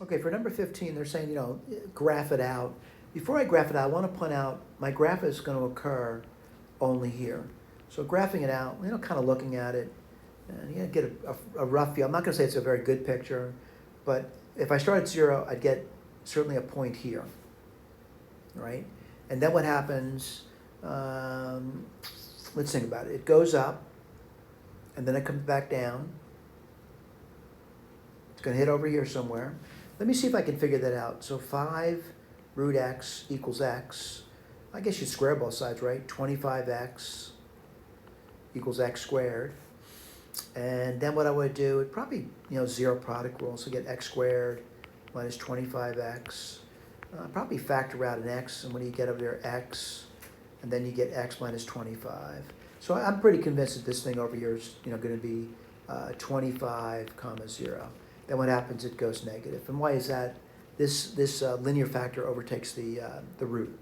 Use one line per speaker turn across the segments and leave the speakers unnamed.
Okay, for number 15, they're saying, graph it out. Before I graph it out, I want to point out my graph is going to occur only here. So graphing it out, kind of looking at it, and get a rough feel. I'm not going to say it's a very good picture, but if I start at 0, I'd get certainly a point here, right? And then what happens, let's think about it. It goes up, and then it comes back down. It's going to hit over here somewhere. Let me see if I can figure that out. So 5 root x equals x. I guess you'd square both sides, right? 25x equals x squared. And then what I would do, it probably, zero product rule. So get x squared minus 25x. Probably factor out an x, and what do you get over there? X, and then you get x minus 25. So I'm pretty convinced that this thing over here is, going to be 25 comma 0. Then what happens? It goes negative. And why is that? This linear factor overtakes the root.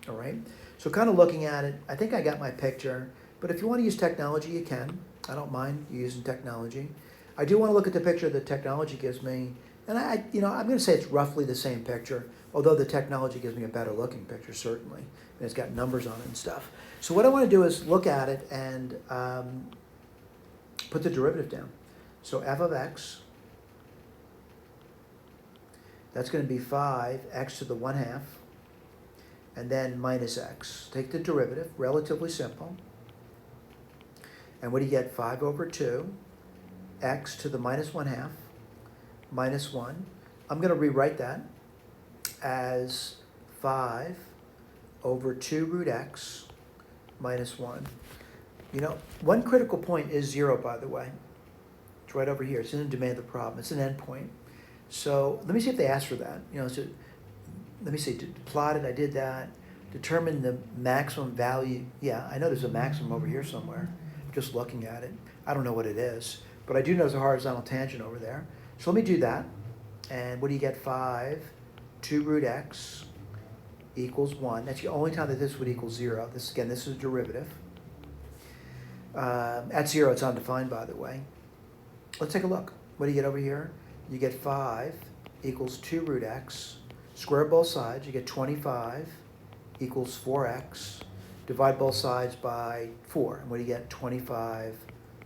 All right. So kind of looking at it, I think I got my picture. But if you want to use technology, you can. I don't mind using technology. I do want to look at the picture that technology gives me, and I'm going to say it's roughly the same picture, although the technology gives me a better looking picture, certainly. And it's got numbers on it and stuff. So what I want to do is look at it and put the derivative down. So f of x, that's going to be 5x to the 1/2, and then minus x. Take the derivative, relatively simple. And what do you get? 5 over 2, x to the minus 1/2, minus 1. I'm going to rewrite that as 5 over 2 root x minus 1. One critical point is 0, by the way. It's right over here. It's in the domain of the problem. It's an endpoint. So let me see if they ask for that. So let me see. Plot it. I did that. Determine the maximum value. Yeah, I know there's a maximum over here somewhere. Just looking at it. I don't know what it is, but I do know there's a horizontal tangent over there. So let me do that. And what do you get? 5, 2 root x equals 1. That's the only time that this would equal 0. This is a derivative. At 0, it's undefined, by the way. Let's take a look. What do you get over here? You get 5 equals 2 root x. Square both sides. You get 25 equals 4x. Divide both sides by 4. And what do you get? 25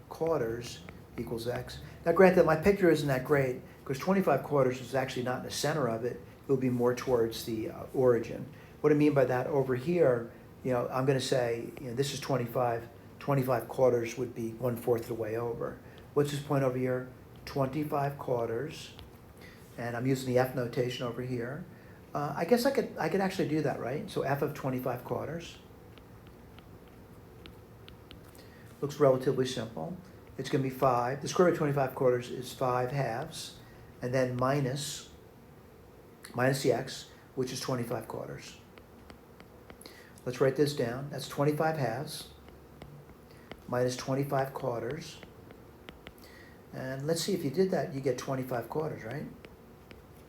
quarters equals x. Now granted, my picture isn't that great because 25 quarters is actually not in the center of it. It'll be more towards the origin. What I mean by that, over here, I'm going to say, this is 25. 25 quarters would be 1/4 of the way over. What's this point over here? 25 quarters. And I'm using the f notation over here. I guess I could actually do that, right? So f of 25 quarters. Looks relatively simple. It's going to be 5. The square root of 25 quarters is 5 halves. And then minus the x, which is 25 quarters. Let's write this down. That's 25 halves minus 25 quarters. And let's see, if you did that, you get 25 quarters, right?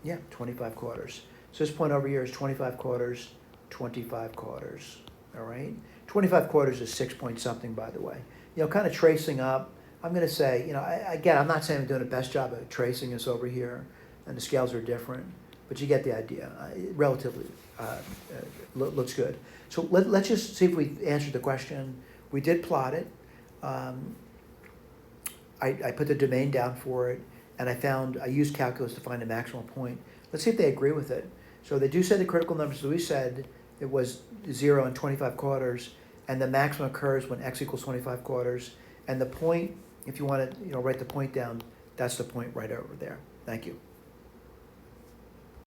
Yeah, 25 quarters. So this point over here is 25 quarters, 25 quarters, all right? 25 quarters is 6 point something, by the way. Kind of tracing up, I'm going to say, again, I'm not saying I'm doing the best job of tracing this over here, and the scales are different, but you get the idea. Relatively looks good. So let's just see if we answered the question. We did plot it. I put the domain down for it, and I used calculus to find a maximal point. Let's see if they agree with it. So they do say the critical numbers, so we said it was 0 and 25 quarters, and the maximum occurs when x equals 25 quarters. And the point, if you want to write the point down, that's the point right over there. Thank you.